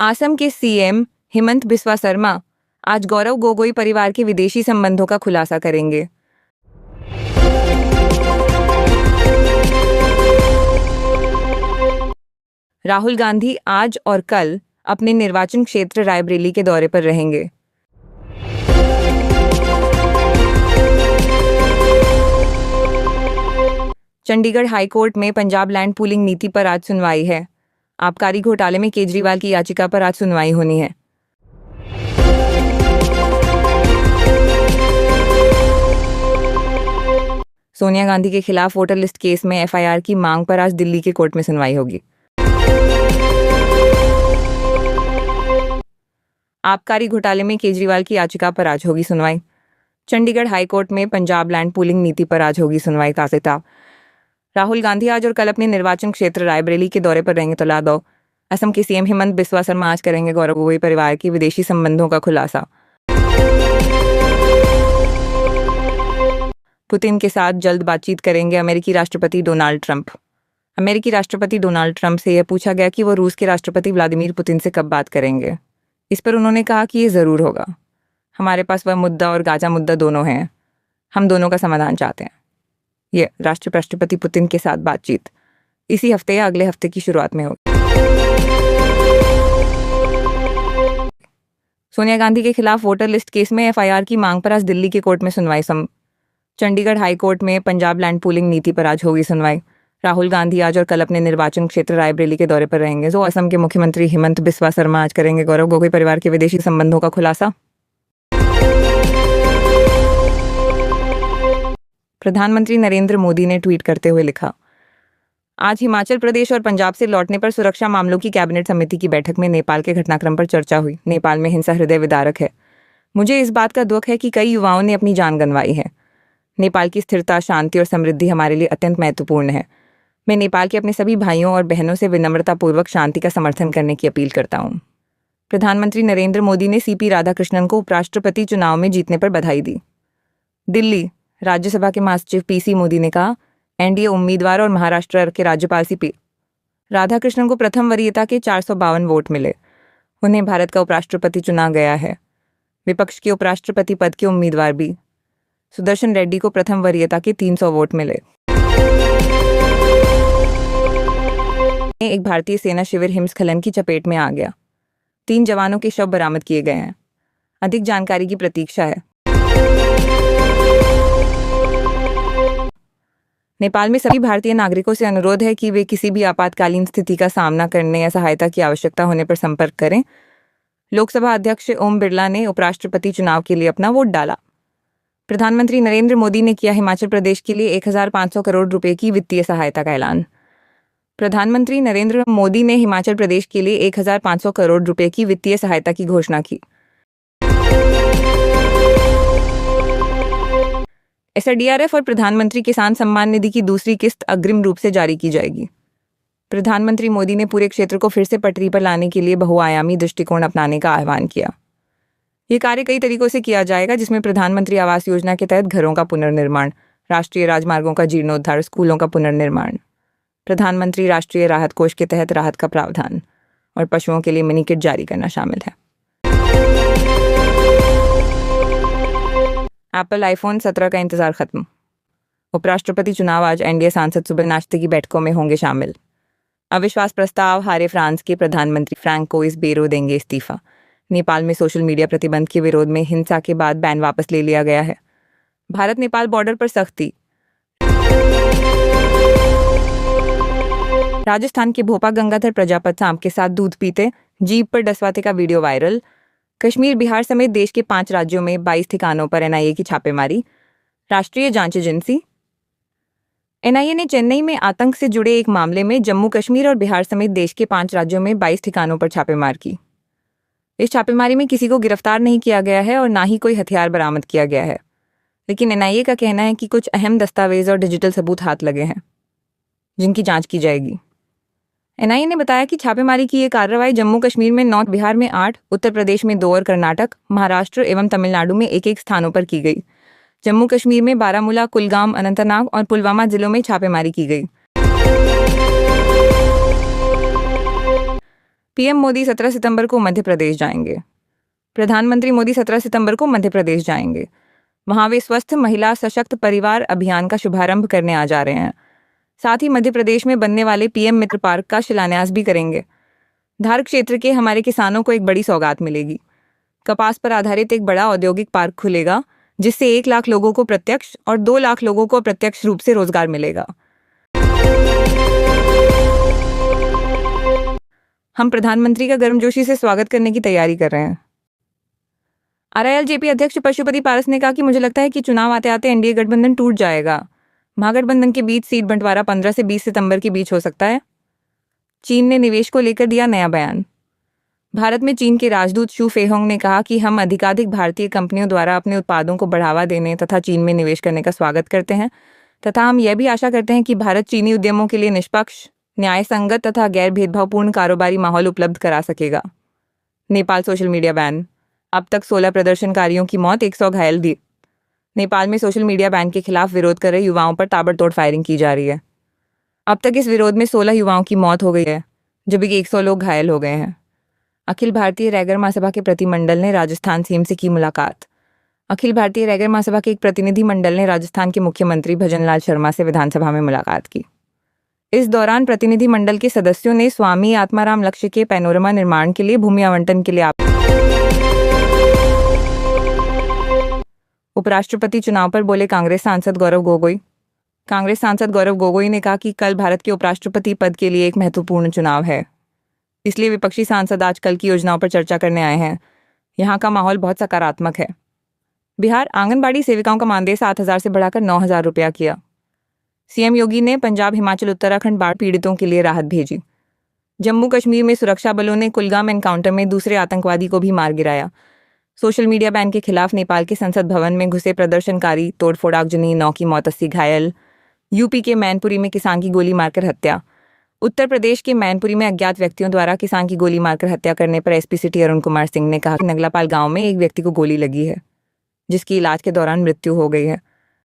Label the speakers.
Speaker 1: असम के सीएम हेमंत बिस्वा शर्मा आज गौरव गोगोई परिवार के विदेशी संबंधों का खुलासा करेंगे। राहुल गांधी आज और कल अपने निर्वाचन क्षेत्र रायबरेली के दौरे पर रहेंगे। चंडीगढ़ हाईकोर्ट में पंजाब लैंड पूलिंग नीति पर आज सुनवाई है। आबकारी घोटाले में केजरीवाल की याचिका पर आज सुनवाई होनी है। सोनिया गांधी के खिलाफ वोटर लिस्ट केस में एफआईआर की मांग पर आज दिल्ली के कोर्ट में सुनवाई होगी। आबकारी घोटाले में केजरीवाल की याचिका पर आज होगी सुनवाई। चंडीगढ़ हाईकोर्ट में पंजाब लैंड पूलिंग नीति पर आज होगी सुनवाई का सिलसिला। राहुल गांधी आज और कल अपने निर्वाचन क्षेत्र रायबरेली के दौरे पर रहेंगे। तला दो असम के सीएम हेमंत बिस्वा शर्मा आज करेंगे गौरव गोगोई परिवार के विदेशी संबंधों का खुलासा। पुतिन के साथ जल्द बातचीत करेंगे अमेरिकी राष्ट्रपति डोनाल्ड ट्रंप। अमेरिकी राष्ट्रपति डोनाल्ड ट्रंप से यह पूछा गया कि वो रूस के राष्ट्रपति व्लादिमीर पुतिन से कब बात करेंगे। इस पर उन्होंने कहा कि ये ज़रूर होगा। हमारे पास वह मुद्दा और गाजा मुद्दा दोनों हैं। हम दोनों का समाधान चाहते हैं। ये राष्ट्रपति पुतिन के साथ बातचीत इसी हफ्ते या अगले हफ्ते की शुरुआत में होगी। सोनिया गांधी के खिलाफ वोटर लिस्ट केस में एफआईआर की मांग पर आज दिल्ली के कोर्ट में सुनवाई। चंडीगढ़ हाईकोर्ट में पंजाब लैंड पूलिंग नीति पर आज होगी सुनवाई। राहुल गांधी आज और कल अपने निर्वाचन क्षेत्र रायबरेली के दौरे पर रहेंगे। जो असम के मुख्यमंत्री हेमंत बिस्वा शर्मा आज करेंगे गौरव गोगोई परिवार के विदेशी संबंधों का खुलासा। प्रधानमंत्री नरेंद्र मोदी ने ट्वीट करते हुए लिखा, आज हिमाचल प्रदेश और पंजाब से लौटने पर सुरक्षा मामलों की कैबिनेट समिति की बैठक में नेपाल के घटनाक्रम पर चर्चा हुई। नेपाल में हिंसा हृदय विदारक है। मुझे इस बात का दुख है कि कई युवाओं ने अपनी जान गंवाई है। नेपाल की स्थिरता, शांति और समृद्धि हमारे लिए अत्यंत महत्वपूर्ण है। मैं नेपाल के अपने सभी भाइयों और बहनों से विनम्रतापूर्वक शांति का समर्थन करने की अपील करता हूँ। प्रधानमंत्री नरेंद्र मोदी ने सीपी राधाकृष्णन को उपराष्ट्रपति चुनाव में जीतने पर बधाई दी। दिल्ली राज्यसभा के महासचिव पीसी मोदी ने कहा, एनडीए उम्मीदवार और महाराष्ट्र के राज्यपाल सीपी राधाकृष्णन को प्रथम वरीयता के 452 वोट मिले। उन्हें भारत का उपराष्ट्रपति चुना गया है। विपक्ष के उपराष्ट्रपति पद के उम्मीदवार भी सुदर्शन रेड्डी को प्रथम वरीयता के 300 वोट मिले। एक भारतीय सेना शिविर हिमस्खलन की चपेट में आ गया। 3 जवानों के शव बरामद किए गए हैं। अधिक जानकारी की प्रतीक्षा है। नेपाल में सभी भारतीय नागरिकों से अनुरोध है कि वे किसी भी आपातकालीन स्थिति का सामना करने या सहायता की आवश्यकता होने पर संपर्क करें। लोकसभा अध्यक्ष ओम बिरला ने उपराष्ट्रपति चुनाव के लिए अपना वोट डाला। प्रधानमंत्री नरेंद्र मोदी ने किया हिमाचल प्रदेश के लिए 1500 करोड़ रुपए की वित्तीय सहायता का ऐलान। प्रधानमंत्री नरेंद्र मोदी ने हिमाचल प्रदेश के लिए 1500 करोड़ रुपए की वित्तीय सहायता की घोषणा की। एसडीआरएफ और प्रधानमंत्री किसान सम्मान निधि की दूसरी किस्त अग्रिम रूप से जारी की जाएगी। प्रधानमंत्री मोदी ने पूरे क्षेत्र को फिर से पटरी पर लाने के लिए बहुआयामी दृष्टिकोण अपनाने का आह्वान किया। ये कार्य कई तरीकों से किया जाएगा, जिसमें प्रधानमंत्री आवास योजना के तहत घरों का पुनर्निर्माण, राष्ट्रीय राजमार्गों का जीर्णोद्धार, स्कूलों का पुनर्निर्माण, प्रधानमंत्री राष्ट्रीय राहत कोष के तहत राहत का प्रावधान और पशुओं के लिए मिनी किट जारी करना शामिल है। एप्पल आईफोन 17 का इंतजार खत्म। उपराष्ट्रपति चुनाव आज एनडीए सांसद सुबह नाश्ते की बैठकों में होंगे शामिल। अविश्वास प्रस्ताव हारे फ्रांस के प्रधानमंत्री फ्रैंको इस्बेरो देंगे इस्तीफा। नेपाल में सोशल मीडिया प्रतिबंध के विरोध में हिंसा के बाद बैन वापस ले लिया गया है। भारत नेपाल बॉर्डर पर सख्ती। राजस्थान के भोपा गंगाधर प्रजापत सांप के साथ दूध पीते जीप पर डसवाते का वीडियो वायरल। कश्मीर, बिहार समेत देश के 5 राज्यों में 22 ठिकानों पर एनआईए की छापेमारी। राष्ट्रीय जांच एजेंसी एनआईए ने चेन्नई में आतंक से जुड़े एक मामले में जम्मू कश्मीर और बिहार समेत देश के 5 राज्यों में 22 ठिकानों पर छापेमार की। इस छापेमारी में किसी को गिरफ्तार नहीं किया गया है और ना ही कोई हथियार बरामद किया गया है, लेकिन एनआईए का कहना है कि कुछ अहम दस्तावेज और डिजिटल सबूत हाथ लगे हैं, जिनकी जांच की जाएगी। एनआईए ने बताया कि छापेमारी की ये कार्रवाई जम्मू कश्मीर में 9, बिहार में 8, उत्तर प्रदेश में 2 और कर्नाटक, महाराष्ट्र एवं तमिलनाडु में 1-1 स्थानों पर की गई। जम्मू कश्मीर में बारामूला, कुलगाम, अनंतनाग और पुलवामा जिलों में छापेमारी की गई। पीएम मोदी 17 सितंबर को मध्य प्रदेश जाएंगे। प्रधानमंत्री मोदी 17 सितंबर को मध्य प्रदेश जाएंगे। वहां वे स्वस्थ महिला सशक्त परिवार अभियान का शुभारंभ करने आ जा रहे हैं। साथ ही मध्य प्रदेश में बनने वाले पीएम मित्र पार्क का शिलान्यास भी करेंगे। धार क्षेत्र के हमारे किसानों को एक बड़ी सौगात मिलेगी। कपास पर आधारित एक बड़ा औद्योगिक पार्क खुलेगा, जिससे 1 लाख लोगों को प्रत्यक्ष और 2 लाख लोगों को अप्रत्यक्ष रूप से रोजगार मिलेगा। हम प्रधानमंत्री का गर्मजोशी से स्वागत करने की तैयारी कर रहे हैं। आरआईएल-जेपी अध्यक्ष पशुपति पारस ने कहा कि मुझे लगता है कि चुनाव आते आते एनडीए गठबंधन टूट जाएगा। महागठबंधन के बीच सीट बंटवारा 15 से 20 सितंबर के बीच हो सकता है। चीन ने निवेश को लेकर दिया नया बयान। भारत में चीन के राजदूत शू फेहोंग ने कहा कि हम अधिकाधिक भारतीय कंपनियों द्वारा अपने उत्पादों को बढ़ावा देने तथा चीन में निवेश करने का स्वागत करते हैं तथा हम यह भी आशा करते हैं कि भारत चीनी उद्यमों के लिए निष्पक्ष, न्यायसंगत तथा गैर भेदभावपूर्ण कारोबारी माहौल उपलब्ध करा सकेगा। Nepal social media ban. अब तक 16 प्रदर्शनकारियों की मौत, 100 घायल दी। नेपाल में सोशल मीडिया बैन के खिलाफ विरोध कर रहे युवाओं पर ताबड़तोड़ फायरिंग की जा रही है। अब तक इस विरोध में 16 युवाओं की मौत हो गई है, जबकि 100 लोग घायल हो गए हैं। अखिल भारतीय रैगर महासभा के प्रतिनिधिमंडल ने राजस्थान सीएम से की मुलाकात। अखिल भारतीय रैगर महासभा के एक प्रतिनिधिमंडल ने राजस्थान के मुख्यमंत्री भजनलाल शर्मा से विधानसभा में मुलाकात की। इस दौरान प्रतिनिधिमंडल के सदस्यों ने स्वामी आत्माराम लक्ष्य के पैनोरमा निर्माण के लिए भूमि आवंटन के लिए उपराष्ट्रपति चुनाव पर बोले कांग्रेस सांसद गौरव गोगोई। कांग्रेस सांसद गौरव गोगोई ने कहा कि कल भारत के उपराष्ट्रपति पद के लिए एक महत्वपूर्ण चुनाव है, इसलिए विपक्षी सांसद आज कल की योजनाओं पर चर्चा करने आए हैं। यहाँ का माहौल बहुत सकारात्मक है। बिहार आंगनबाड़ी सेविकाओं का मानदेय 7,000 से बढ़ाकर 9,000 रुपया किया। सीएम योगी ने पंजाब, हिमाचल, उत्तराखंड बाढ़ पीड़ितों के लिए राहत भेजी। जम्मू कश्मीर में सुरक्षा बलों ने कुलगाम एनकाउंटर में दूसरे आतंकवादी को भी मार गिराया। सोशल मीडिया बैन के खिलाफ नेपाल के संसद भवन में घुसे प्रदर्शनकारी, तोड़फोड़ आगजनी, 9 की मौत, 80 घायल। यूपी के मैनपुरी में किसान की गोली मारकर हत्या। उत्तर प्रदेश के मैनपुरी में अज्ञात व्यक्तियों द्वारा किसान की गोली मारकर हत्या करने पर एसपी सिटी अरुण कुमार सिंह ने कहा कि नगलापाल गांव में एक व्यक्ति को गोली लगी है, जिसकी इलाज के दौरान मृत्यु हो गई है।